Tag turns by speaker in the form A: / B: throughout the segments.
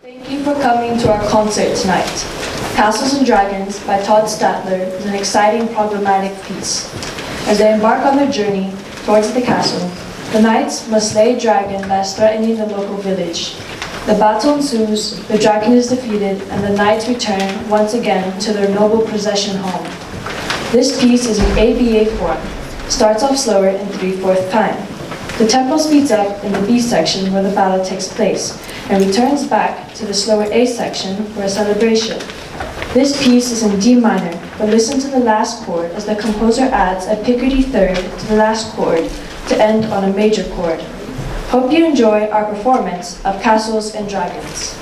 A: Thank you for coming to our concert tonight. Castles and Dragons by Todd Statler is an exciting programmatic piece. As they embark on their journey towards the castle, the knights must slay a dragon that is threatening the local village. The battle ensues, the dragon is defeated, and the knights return once again to their noble procession home. This piece is in ABA form, starts off slower in 3/4 time. The tempo speeds up in the B section where the battle takes place, and returns back to the slower A section for a celebration. This piece is in D minor, but listen to the last chord as the composer adds a picardy third to the last chord to end on a major chord. Hope you enjoy our performance of Castles and Dragons.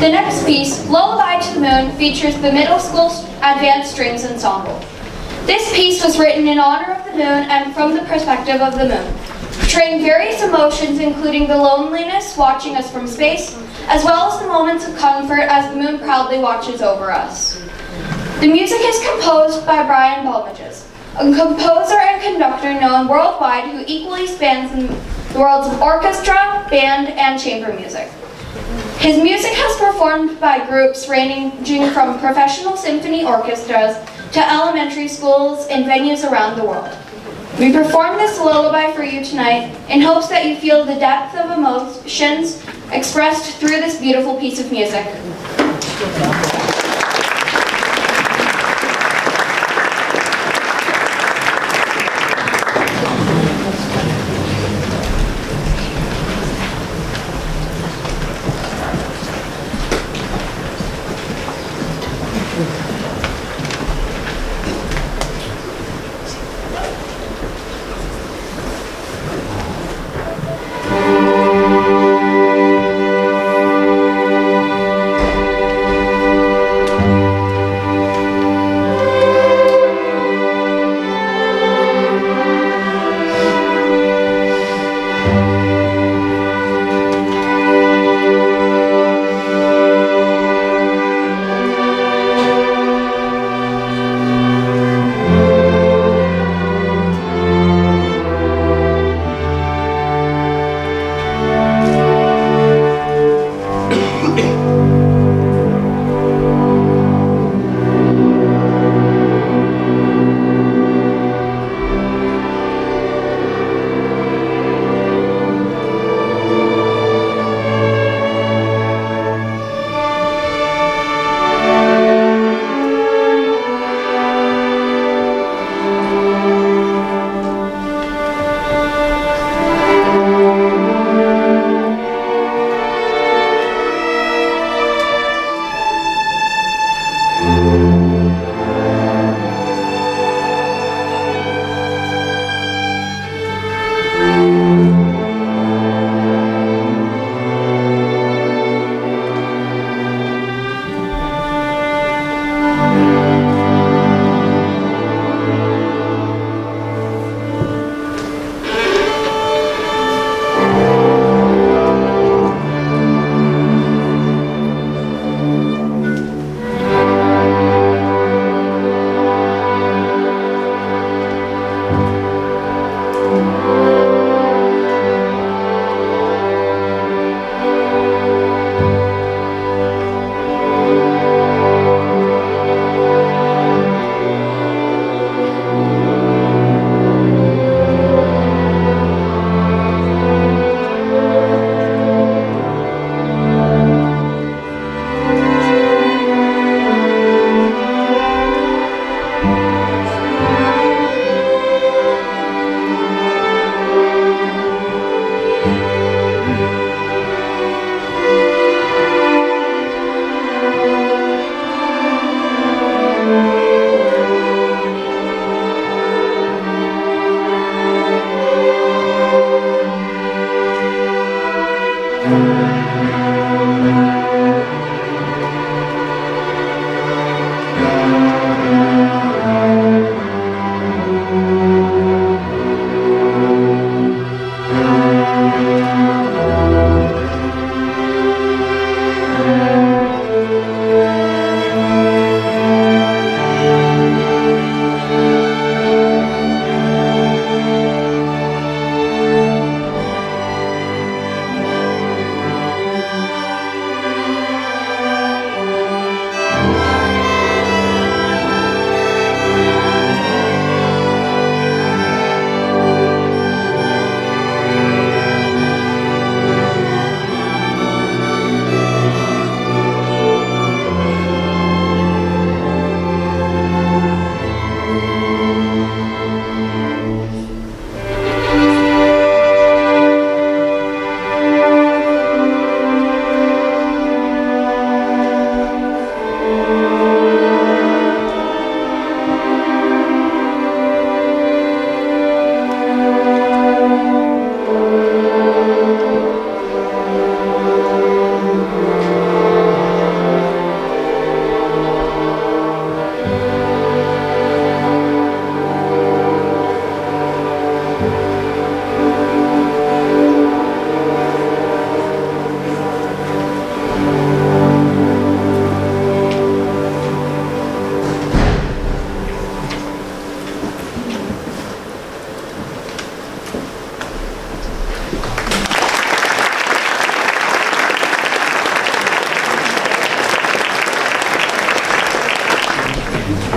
B: The next piece, Lullaby to the Moon, features the Middle School Advanced Strings Ensemble. This piece was written in honor of the moon and from the perspective of the moon. portraying various emotions including the loneliness watching us from space, as well as the moments of comfort as the moon proudly watches over us. The music is composed by Brian Balmages, a composer and conductor known worldwide who equally spans the worlds of orchestra, band, and chamber music. His music has performed by groups ranging from professional symphony orchestras to elementary schools and venues around the world. We perform this lullaby for you tonight in hopes that you feel the depth of emotions expressed through this beautiful piece of music.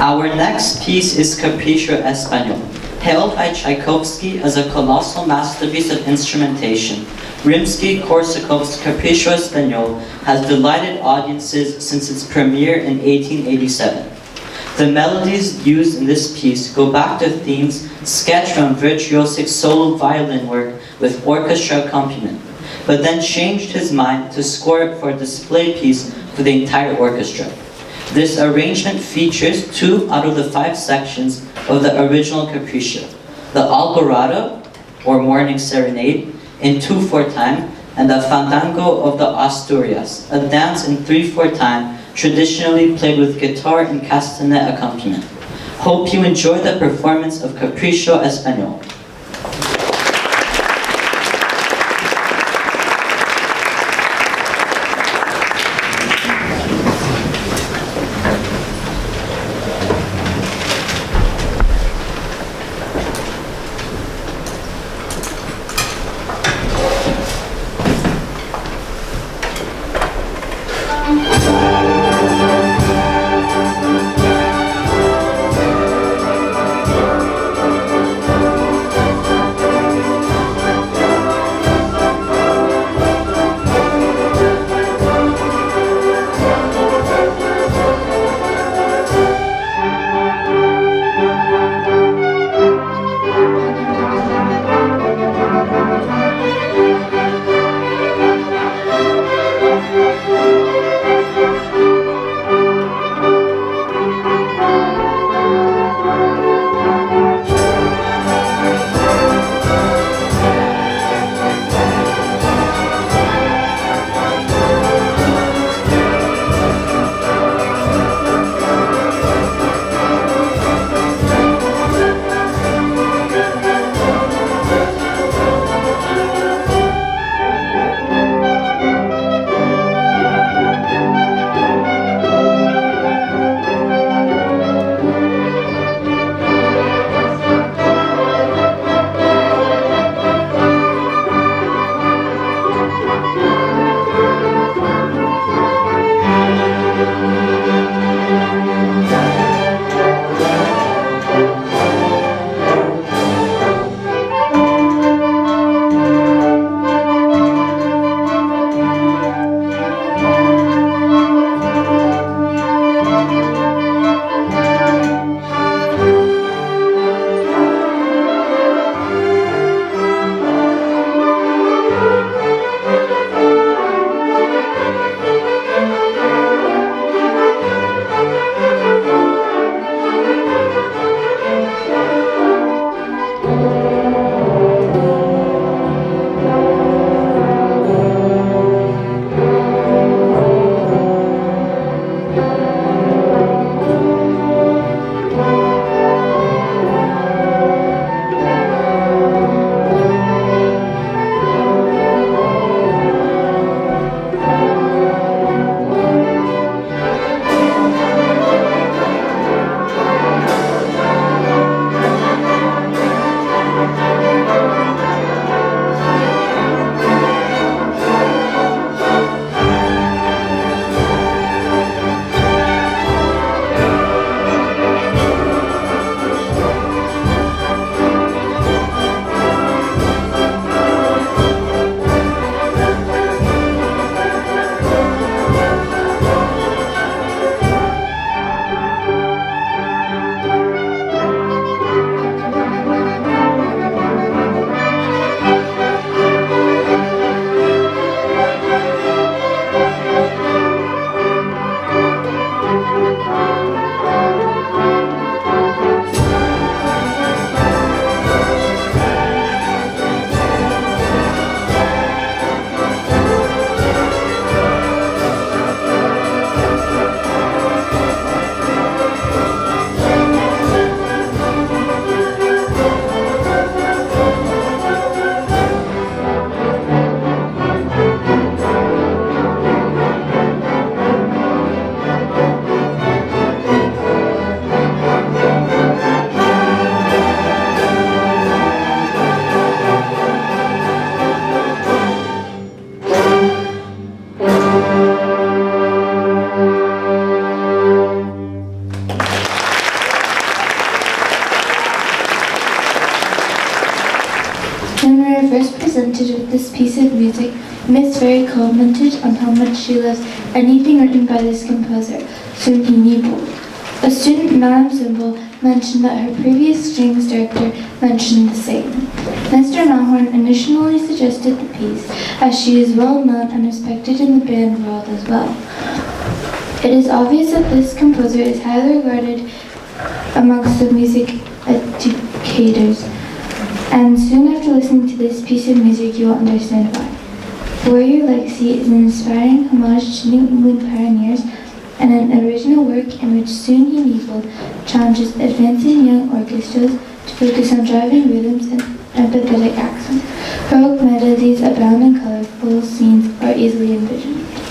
C: Our next piece is Capriccio Español. Hailed by Tchaikovsky as a colossal masterpiece of instrumentation, Rimsky-Korsakov's Capriccio Español has delighted audiences since its premiere in 1887. The melodies used in this piece go back to themes sketched from virtuosic solo violin work with orchestra accompaniment, but then changed his mind to score it for a display piece for the entire orchestra. This arrangement features 2 out of the 5 sections of the original Capriccio, the Alborada, or Morning Serenade, in 2/4 time, and the Fandango of the Asturias, a dance in 3/4 time traditionally played with guitar and castanet accompaniment. Hope you enjoy the performance of Capriccio Español.
D: commented on how much she loves anything written by this composer, Sunhi Neibold. A student, Madame Zimbel, mentioned that her previous strings director mentioned the same. Mr. Nahorn initially suggested the piece, as she is well known and respected in the band world as well. It is obvious that this composer is highly regarded amongst the music educators, and soon after listening to this piece of music you will understand why. For Your Legacy is an inspiring homage to New England pioneers and an original work in which Sunhi Neibold challenges advancing young orchestras to focus on driving rhythms and empathetic accents. Heroic melodies abound in colorful scenes are easily envisioned.